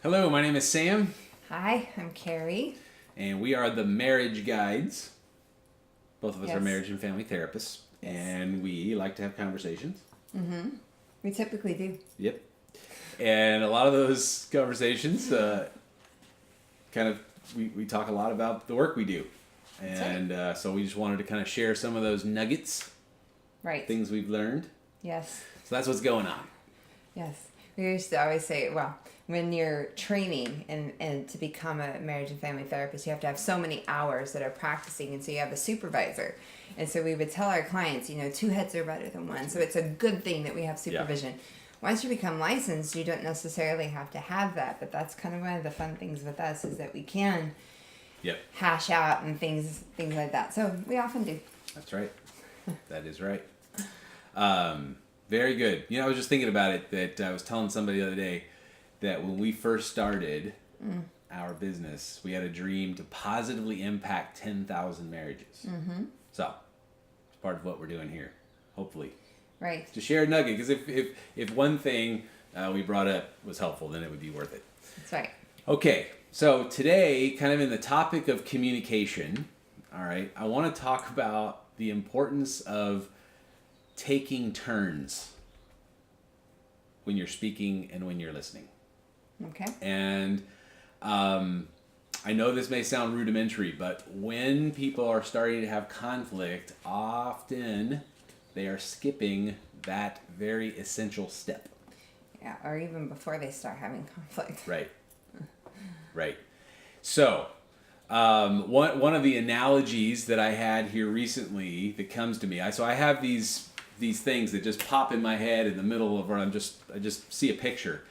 Hello, my name is Sam, Hi, I'm Kerri. and we are the Marriage Guides. Both of us are Yes. marriage and family therapists, Yes. and we like to have conversations. We typically do. Yep. And a lot of those conversations, we talk a lot about the work we do. And so we just wanted to kind of share some of those nuggets, Right. things we've learned. Yes. So that's what's going on. Yes. We used to always say, well, when you're training and to become a marriage and family therapist, you have to have so many hours that are practicing, and so you have a supervisor. And so we would tell our clients, two heads are better than one. So it's a good thing that we have supervision. Once you become licensed, you don't necessarily have to have that, but that's kind of one of the fun things with us is that we can hash out and things like that. So we often do. That's right. That is right. Very good. I was just thinking about it that I was telling somebody the other day that when we first started our business, we had a dream to positively impact 10,000 marriages. Mm-hmm. So it's part of what we're doing here, hopefully. Right. To share a nugget, because if one thing we brought up was helpful, then it would be worth it. That's right. Okay, so today, kind of in the topic of communication, all right, I want to talk about the importance of taking turns when you're speaking and when you're listening. Okay. And I know this may sound rudimentary, but when people are starting to have conflict, often they are skipping that very essential step. Yeah, or even before they start having conflict. Right. Right. So, one of the analogies that I had here recently that comes to me, I have these things that just pop in my head in the middle of where I just see a picture.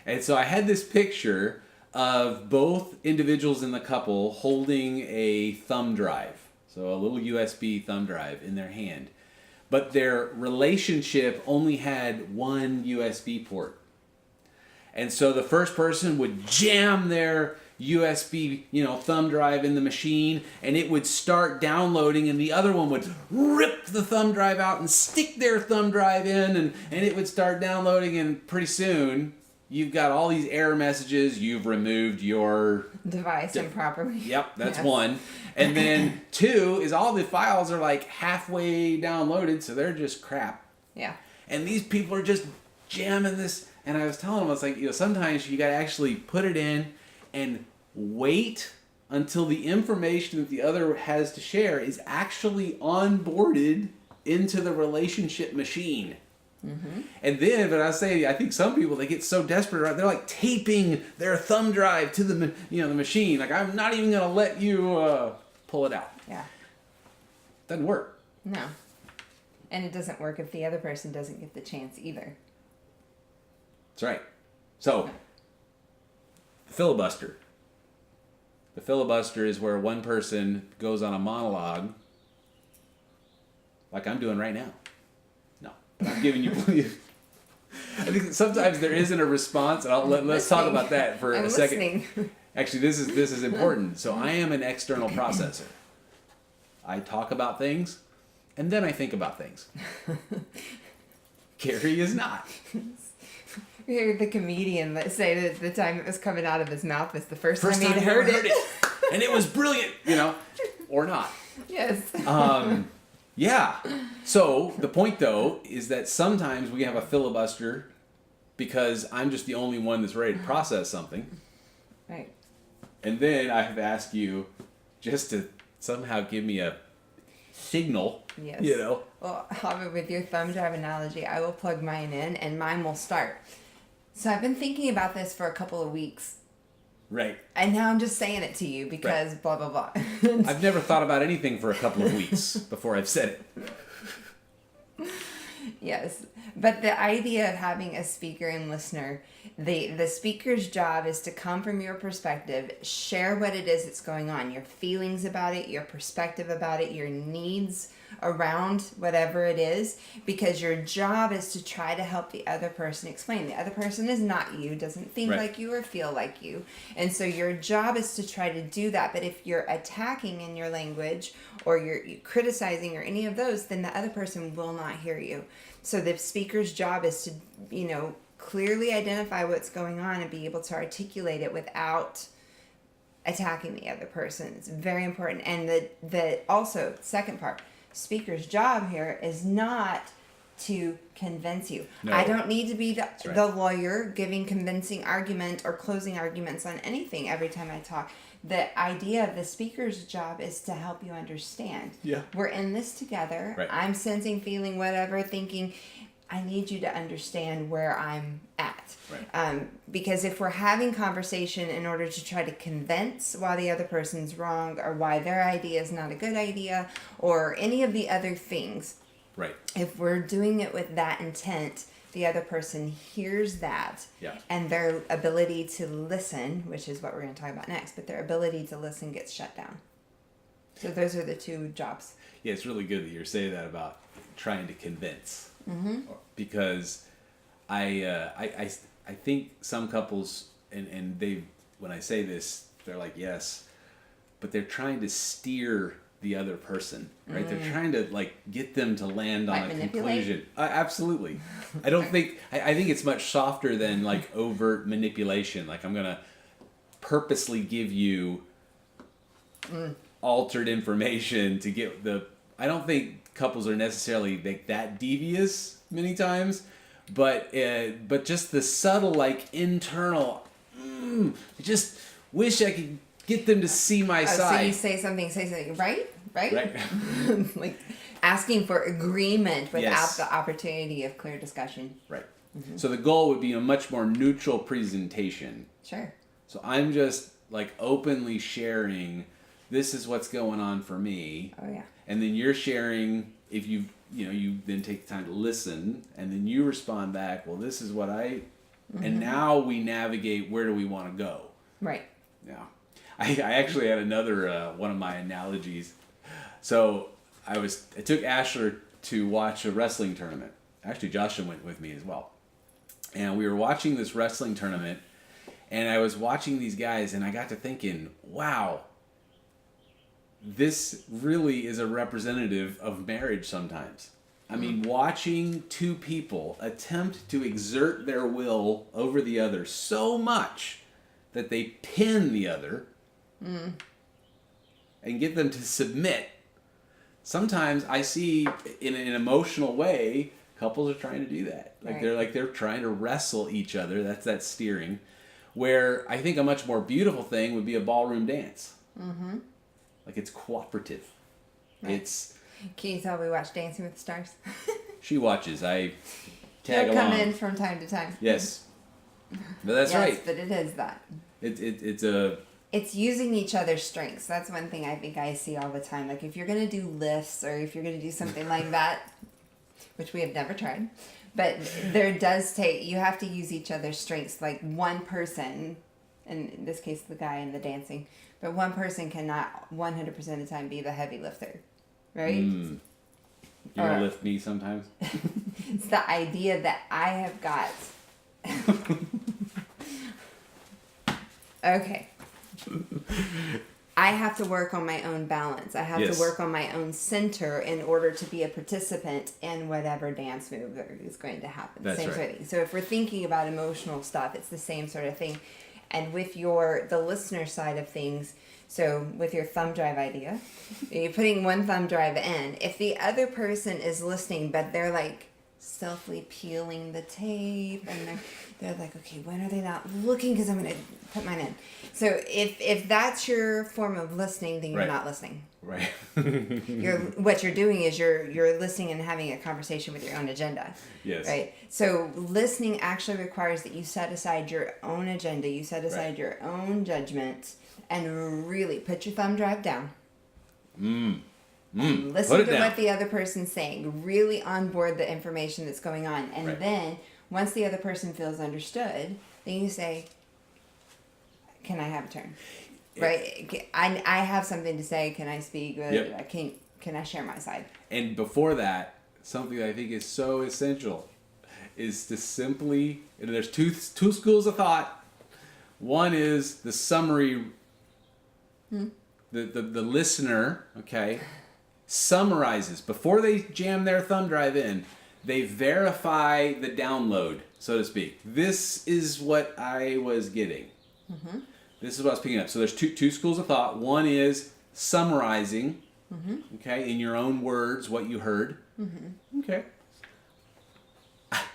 And so I had this picture of both individuals in the couple holding a thumb drive, so a little USB thumb drive in their hand. But their relationship only had one USB port. And so the first person would jam their USB, thumb drive in the machine, and it would start downloading, and the other one would rip the thumb drive out and stick their thumb drive in, and it would start downloading, and pretty soon you've got all these error messages. You've removed your device improperly. Yep, that's Yes. one. And then two is all the files are like halfway downloaded, so they're just crap. Yeah. And these people are just jamming this. And I was telling them, I was like, sometimes you got to actually put it in and wait until the information that the other has to share is actually onboarded into the relationship machine. Mm-hmm. And then, but I think some people, they get so desperate, right? They're like taping their thumb drive to the machine. Like, I'm not even going to let you pull it out. Yeah. Doesn't work. No. And it doesn't work if the other person doesn't get the chance either. That's right. So, the filibuster. The filibuster is where one person goes on a monologue, like I'm doing right now. No, but I'm giving you plenty of... I think sometimes there isn't a response, and let's talk about that for a second. Listening. Actually, this is important. So I am an external processor. I talk about things, and then I think about things. Kerri is not. We heard the comedian that say that the time it was coming out of his mouth was the first time Time he'd I ever heard it. And it was brilliant, or not. Yes. Yeah. So the point, though, is that sometimes we have a filibuster because I'm just the only one that's ready to process something. Right. And then I have asked you just to somehow give me a signal, Yes. Well, Hobbit, with your thumb drive analogy, I will plug mine in and mine will start. So I've been thinking about this for a couple of weeks. Right. And now I'm just saying it to you because blah, blah, blah. I've never thought about anything for a couple of weeks before I've said it. Yes. But the idea of having a speaker and listener, the speaker's job is to come from your perspective, share what it is that's going on, your feelings about it, your perspective about it, your needs around whatever it is, because your job is to try to help the other person explain. The other person is not you, doesn't think like you or feel like you. And so your job is to try to do that. But if you're attacking in your language or you're criticizing or any of those, then the other person will not hear you. So the speaker's job is to, clearly identify what's going on and be able to articulate it without attacking the other person. It's very important. And the also, second part, speaker's job here is not to convince you. No. I don't need to be right. the lawyer giving convincing argument or closing arguments on anything every time I talk. The idea of the speaker's job is to help you understand. Yeah. We're in this together. Right. I'm sensing, feeling, whatever, thinking. I need you to understand where I'm at. Right. Because if we're having conversation in order to try to convince why the other person's wrong or why their idea is not a good idea or any of the other things, Right. if we're doing it with that intent, the other person hears that, Yeah. and their ability to listen, which is what we're going to talk about next, but their ability to listen gets shut down. So those are the two jobs. Yeah, it's really good that you're saying that about trying to convince. Mm-hmm. Because I think some couples, and they, when I say this, they're like, yes, but they're trying to steer the other person, right? They're trying to like get them to land on a conclusion. Absolutely. I don't think, I think it's much softer than like overt manipulation. Like I'm going to purposely give you altered information to get I don't think couples are necessarily like that devious many times, but just the subtle like internal, I just wish I could get them to see my side. So you say something, right? Right. Like asking for agreement without Yes. the opportunity of clear discussion. Right. So the goal would be a much more neutral presentation. Sure. So I'm just like openly sharing, this is what's going on for me. Oh yeah. And then you're sharing, if you then take the time to listen, and then you respond back, well, this is what and now we navigate, where do we want to go? Right. Yeah. I actually had another, one of my analogies. So I took Ashler to watch a wrestling tournament. Actually, Joshua went with me as well. And we were watching this wrestling tournament, and I was watching these guys, and I got to thinking, wow, this really is a representative of marriage sometimes. I mean, watching two people attempt to exert their will over the other so much that they pin the other and get them to submit. Sometimes I see in an emotional way, couples are trying to do that. Like Right. they're trying to wrestle each other. That's that steering. Where I think a much more beautiful thing would be a ballroom dance. Mm-hmm. Like it's cooperative. Right. It's. Can you tell we watch Dancing with the Stars? She watches. I tag They'll come along. in from time to time. Yes. But that's yes, right. But it is that. It's using each other's strengths. That's one thing I think I see all the time. Like if you're going to do lifts or if you're going to do something like that, which we have never tried, but there does take, you have to use each other's strengths. Like one person, in this case the guy in the dancing, but one person cannot 100% of the time be the heavy lifter, right? You gonna lift me sometimes? It's the idea that I have got. Okay. I have to work on my own balance. I have Yes. to work on my own center in order to be a participant in whatever dance move is going to happen. That's Same right. sort of thing. So if we're thinking about emotional stuff, it's the same sort of thing. And with the listener side of things, so with your thumb drive idea, you're putting one thumb drive in. If the other person is listening, but they're like stealthily peeling the tape, and they're like, okay, when are they not looking? Because I'm going to put mine in. So if that's your form of listening, then you're Right. not listening. Right. What you're doing is you're listening and having a conversation with your own agenda. Yes. Right. So listening actually requires that you set aside your own agenda, you set aside Right. your own judgment, and really put your thumb drive down. And listen Put it to down. what the other person's saying. Really onboard the information that's going on, and Right. then once the other person feels understood, then you say, "Can I have a turn?" Right? I have something to say. Can I speak? Yep. Can I share my side? And before that, something that I think is so essential is to simply, and there's two schools of thought. One is the summary, the listener, okay, summarizes before they jam their thumb drive in. They verify the download, so to speak. This is what I was getting. Mm-hmm. This is what I was picking up. So there's two schools of thought. One is summarizing, okay, in your own words what you heard. Mm-hmm. Okay.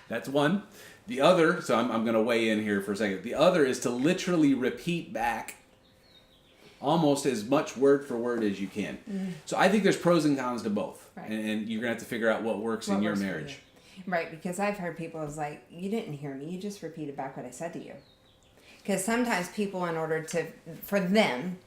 That's one. The other, so I'm going to weigh in here for a second. The other is to literally repeat back almost as much word for word as you can. So I think there's pros and cons to both. Right. And you're going to have to figure out what works in your marriage. Right, because I've heard people was like, you didn't hear me, you just repeated back what I said to you. Because sometimes people, in order to, for them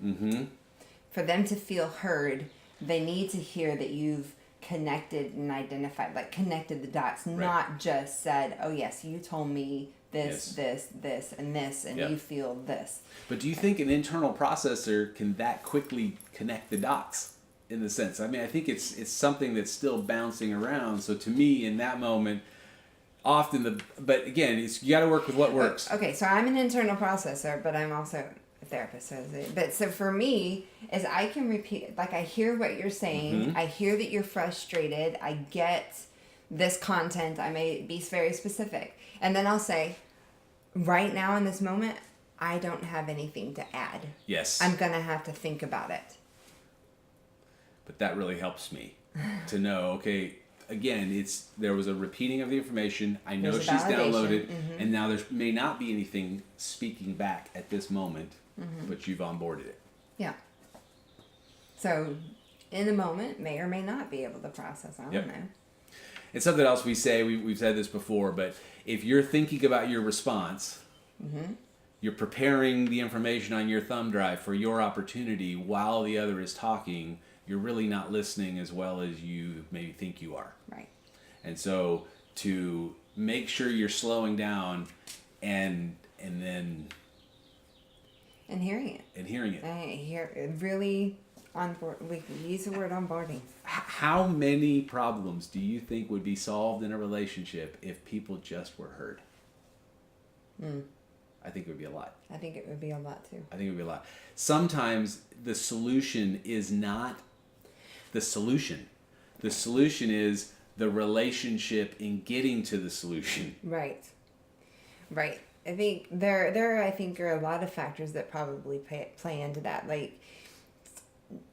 to feel heard, they need to hear that you've connected and identified, like connected the dots, not just said, oh yes, you told me this, and you feel this. But do you think an internal processor can that quickly connect the dots? In the sense, I mean, I think it's something that's still bouncing around. So to me, in that moment, often but again, you got to work with what works. Okay, so I'm an internal processor, but I'm also a therapist. So for me, is I can repeat, like I hear what you're saying, I hear that you're frustrated, I get this content, I may be very specific, and then I'll say, right now in this moment, I don't have anything to add. Yes. I'm gonna have to think about it. But that really helps me to know, okay, again, there was a repeating of the information. I know she's downloaded, and now there may not be anything speaking back at this moment, but you've onboarded it. Yeah. So, in the moment, may or may not be able to process. I don't know. And something else we say, we've said this before, but if you're thinking about your response, you're preparing the information on your thumb drive for your opportunity while the other is talking, you're really not listening as well as you maybe think you are. Right. And so to make sure you're slowing down and then... And hearing it. Really on board. We can use the word onboarding. How many problems do you think would be solved in a relationship if people just were heard? I think it would be a lot. I think it would be a lot too. I think it would be a lot. Sometimes the solution is not the solution. The solution is the relationship in getting to the solution. Right. I think there are a lot of factors that probably play into that, like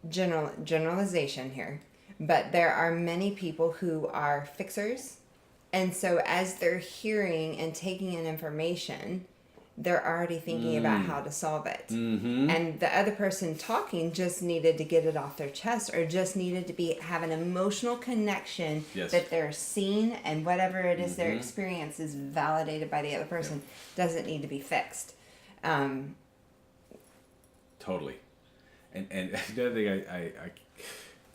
generalization here. But there are many people who are fixers, and so as they're hearing and taking in information, they're already thinking about how to solve it. And the other person talking just needed to get it off their chest, or just needed to have an emotional connection that they're seen, and whatever it is their experience is validated by the other person. Doesn't need to be fixed. Totally. And the other thing I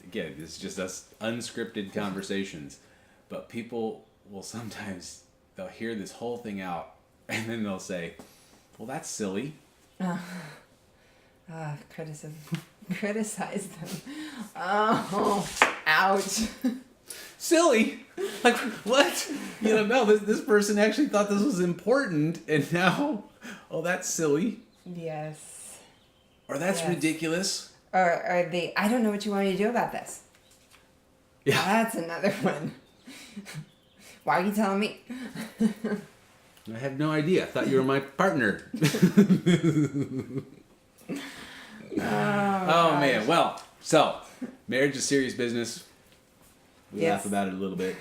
again, it's just us unscripted conversations, but people will sometimes, they'll hear this whole thing out, and then they'll say, well, that's silly. Criticism. Criticize them. Oh, ouch. Silly? Like, what? No, this person actually thought this was important, and now, oh, that's silly. Yes. Or that's ridiculous. Or I don't know what you want me to do about this. Yeah. That's another one. Why are you telling me? I have no idea. I thought you were my partner. Oh man. Well, so marriage is serious business. We laugh about it a little bit.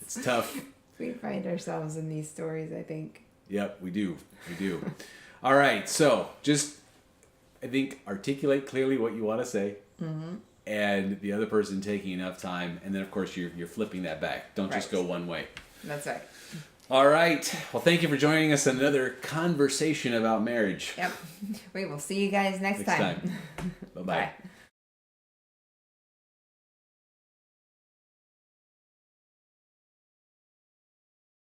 It's tough. We find ourselves in these stories, I think. Yep, we do. All right. So just, I think, articulate clearly what you want to say. And the other person taking enough time, and then of course you're flipping that back. Don't just go one way. That's right. All right. Well, thank you for joining us on another conversation about marriage. Yep. We will see you guys next time. Bye-bye. Bye.